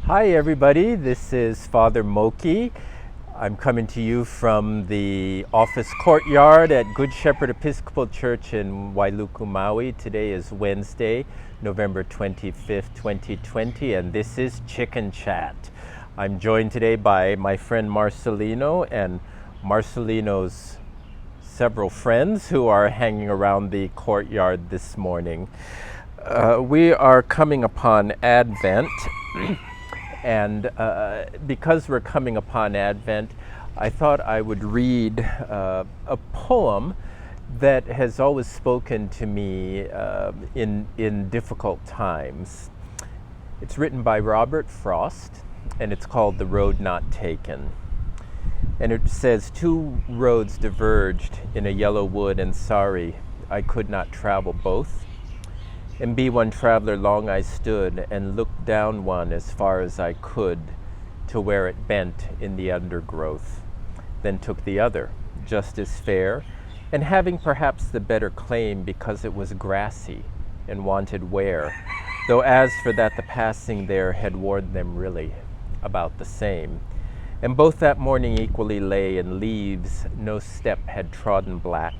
Hi everybody, this is Father Moki. I'm coming to you from the office courtyard at Good Shepherd Episcopal Church in Wailuku, Maui. Today is Wednesday, November 25th, 2020, and this is Chicken Chat. I'm joined today by my friend Marcelino and Marcelino's several friends who are hanging around the courtyard this morning. We are coming upon Advent. And because we're coming upon Advent, I thought I would read a poem that has always spoken to me in difficult times. It's written by Robert Frost, and it's called The Road Not Taken. And it says, "Two roads diverged in a yellow wood, and sorry, I could not travel both. And be one traveler long I stood, and looked down one as far as I could, to where it bent in the undergrowth. Then took the other, just as fair, and having perhaps the better claim, because it was grassy, and wanted wear, though as for that the passing there had warned them really about the same. And both that morning equally lay in leaves, no step had trodden black.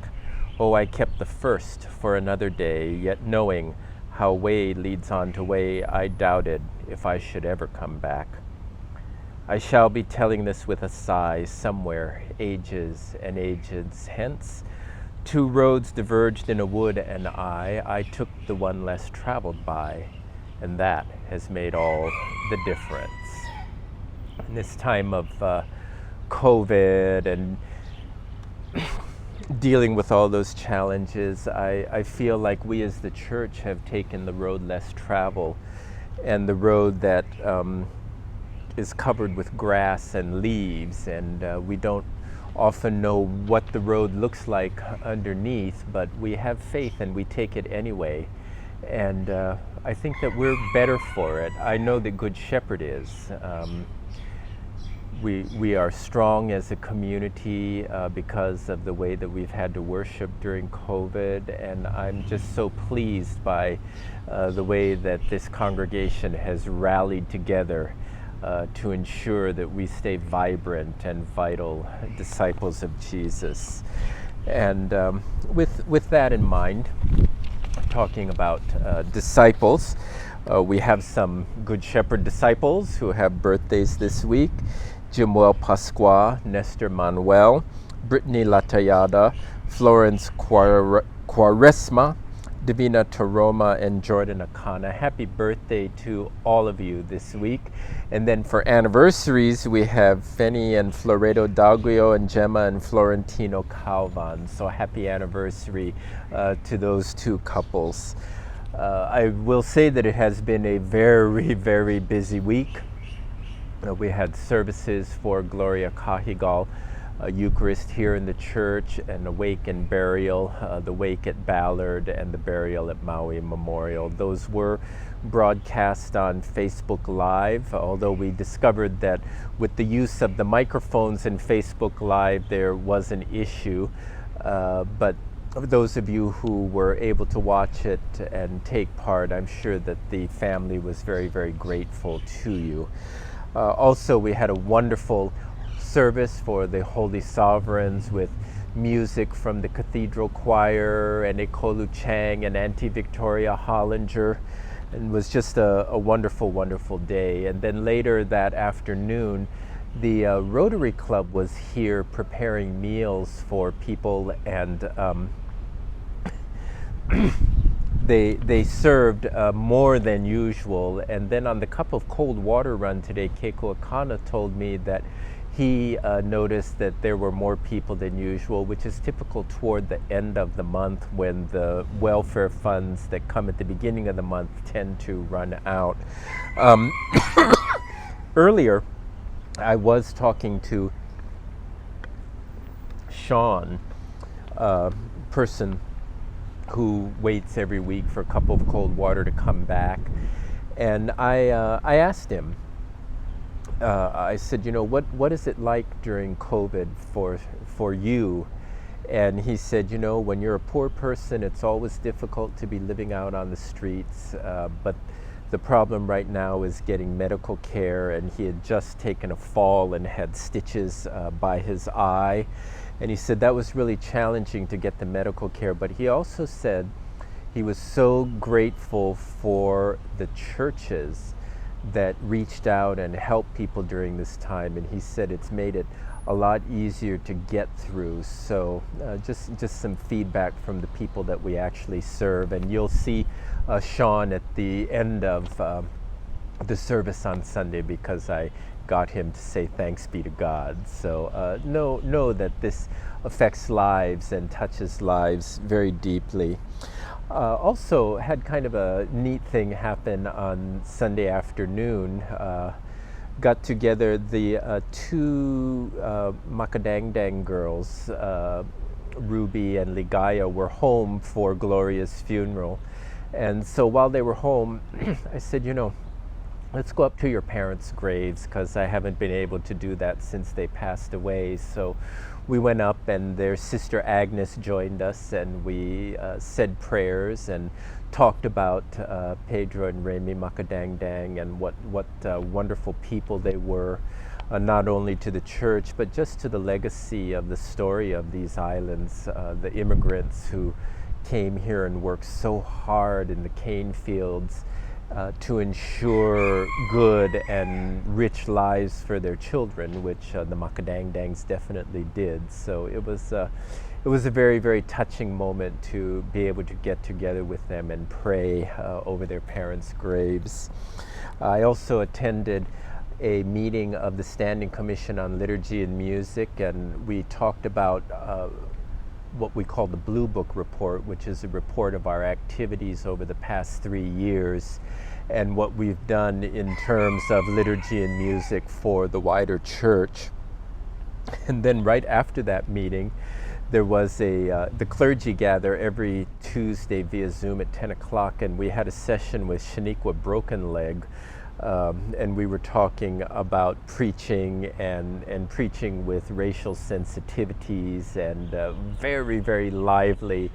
Oh, I kept the first for another day, yet knowing how way leads on to way, I doubted if I should ever come back. I shall be telling this with a sigh somewhere, ages and ages hence. Two roads diverged in a wood, and I took the one less traveled by, and that has made all the difference." In this time of COVID and dealing with all those challenges, I feel like we as the church have taken the road less traveled, and the road that is covered with grass and leaves, and we don't often know what the road looks like underneath, but we have faith and we take it anyway. And I think that we're better for it. I know that Good Shepherd is. We are strong as a community because of the way that we've had to worship during COVID, and I'm just so pleased by the way that this congregation has rallied together to ensure that we stay vibrant and vital disciples of Jesus. And with that in mind, talking about disciples, we have some Good Shepherd disciples who have birthdays this week. Jimuel Pasqua, Nestor Manuel, Brittany Latayada, Florence Quaresma, Divina Taroma, and Jordan Akana. Happy birthday to all of you this week. And then for anniversaries, we have Feni and Floredo Daguio, and Gemma and Florentino Calvan. So happy anniversary to those two couples. I will say that it has been a very, very busy week. We had services for Gloria Kahigal, Eucharist here in the church, and a wake and burial, the wake at Ballard and the burial at Maui Memorial. Those were broadcast on Facebook Live, although we discovered that with the use of the microphones in Facebook Live there was an issue, but those of you who were able to watch it and take part, I'm sure that the family was very, very grateful to you. Also, we had a wonderful service for the Holy Sovereigns with music from the Cathedral Choir and Ekolu Chang and Auntie Victoria Hollinger, and it was just a wonderful, wonderful day. And then later that afternoon, the Rotary Club was here preparing meals for people, and They served more than usual. And then on the Cup of Cold Water run today, Keiko Akana told me that he noticed that there were more people than usual, which is typical toward the end of the month when the welfare funds that come at the beginning of the month tend to run out. Earlier, I was talking to Sean, a person who waits every week for a cup of cold water to come back, and I asked him. I said, you know, what is it like during COVID for you? And he said, you know, when you're a poor person, it's always difficult to be living out on the streets, but The problem right now is getting medical care, and he had just taken a fall and had stitches by his eye. And he said that was really challenging to get the medical care, but he also said he was so grateful for the churches that reached out and helped people during this time, and he said it's made it a lot easier to get through. So just some feedback from the people that we actually serve, and you'll see Sean at the end of the service on Sunday, because I got him to say thanks be to God. So know that this affects lives and touches lives very deeply. Also had kind of a neat thing happen on Sunday afternoon. Got together the two Makadangdang girls, Ruby and Ligaya, were home for Gloria's funeral. And so while they were home, I said, let's go up to your parents' graves, because I haven't been able to do that since they passed away. So we went up, and their sister Agnes joined us, and we said prayers and talked about Pedro and Remy Makadangdang and what wonderful people they were, not only to the church, but just to the legacy of the story of these islands, the immigrants who came here and worked so hard in the cane fields to ensure good and rich lives for their children, which the Makadangdangs definitely did. So it was a very, very touching moment to be able to get together with them and pray over their parents' graves. I also attended a meeting of the Standing Commission on Liturgy and Music, and we talked about what we call the Blue Book Report, which is a report of our activities over the past 3 years and what we've done in terms of liturgy and music for the wider church. And then right after that meeting, there was the clergy gather every Tuesday via Zoom at 10 o'clock, and we had a session with Shaniqua Broken Leg, and we were talking about preaching and preaching with racial sensitivities, and very, very lively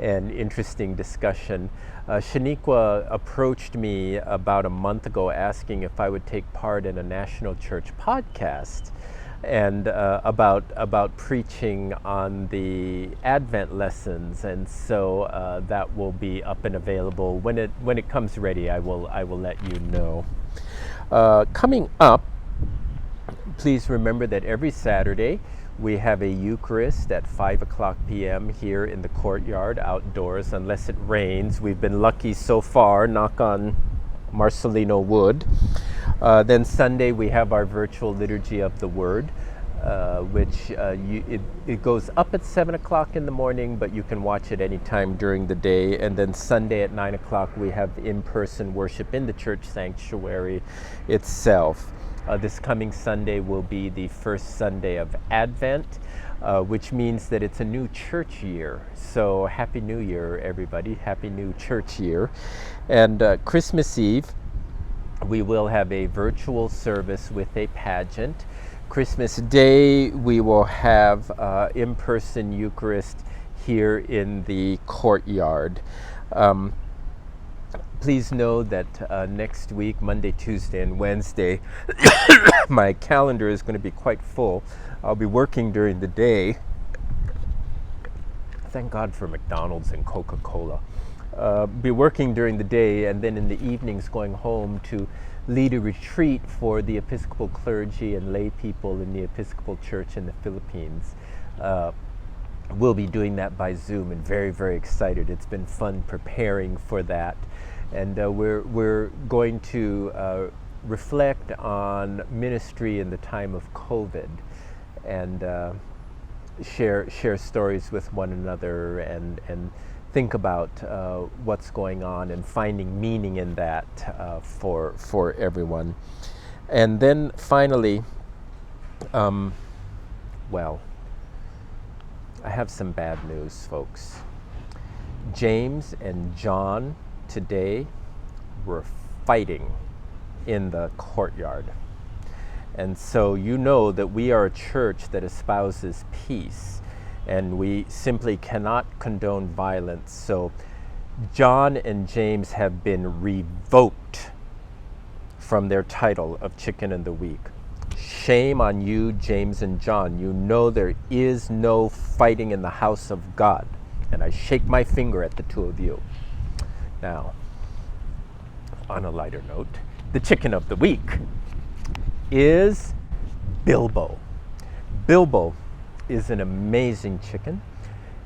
and interesting discussion. Shaniqua approached me about a month ago asking if I would take part in a National Church podcast, and about preaching on the Advent lessons, and so that will be up and available when it comes ready. I will let you know. Coming up, please remember that every Saturday we have a Eucharist at 5 o'clock p.m. here in the courtyard outdoors, unless it rains. We've been lucky so far, knock on Marcelino wood. Then Sunday we have our virtual Liturgy of the Word, which it goes up at 7 o'clock in the morning, but you can watch it anytime during the day. And then Sunday at 9 o'clock we have in-person worship in the church sanctuary itself. This coming Sunday will be the first Sunday of Advent, which means that it's a new church year. So Happy New Year, everybody. Happy new church year. And Christmas Eve, we will have a virtual service with a pageant. Christmas Day, we will have in-person Eucharist here in the courtyard. Please know that next week, Monday, Tuesday, and Wednesday, my calendar is going to be quite full. I'll be working during the day. Thank God for McDonald's and Coca-Cola. Be working during the day, and then in the evenings going home to lead a retreat for the Episcopal clergy and lay people in the Episcopal Church in the Philippines. We'll be doing that by Zoom, and very, very excited. It's been fun preparing for that. And we're going to reflect on ministry in the time of COVID, and share stories with one another, and think about what's going on and finding meaning in that for everyone. And then finally, well, I have some bad news, folks. James and John today were fighting in the courtyard. And so you know that we are a church that espouses peace, and we simply cannot condone violence. So John and James have been revoked from their title of Chicken of the Week. Shame on you, James and John. You know there is no fighting in the house of God. And I shake my finger at the two of you. Now, on a lighter note, the chicken of the week is Bilbo. Bilbo is an amazing chicken.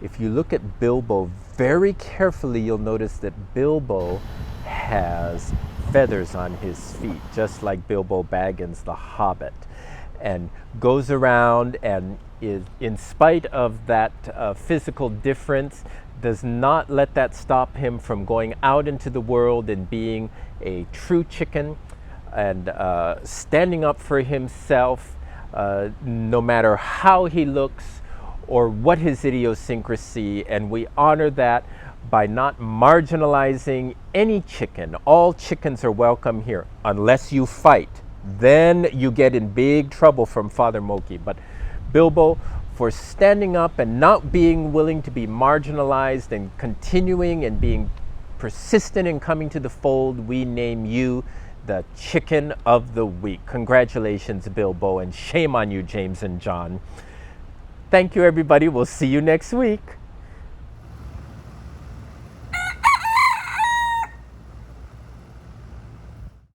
If you look at Bilbo very carefully, you'll notice that Bilbo has feathers on his feet, just like Bilbo Baggins, the Hobbit, and goes around and is, in spite of that physical difference, does not let that stop him from going out into the world and being a true chicken and standing up for himself, no matter how he looks or what his idiosyncrasy, and we honor that by not marginalizing any chicken. All chickens are welcome here, unless you fight. Then you get in big trouble from Father Moki. But Bilbo, for standing up and not being willing to be marginalized and continuing and being persistent in coming to the fold, we name you the Chicken of the Week. Congratulations, Bilbo, and shame on you, James and John. Thank you, everybody. We'll see you next week.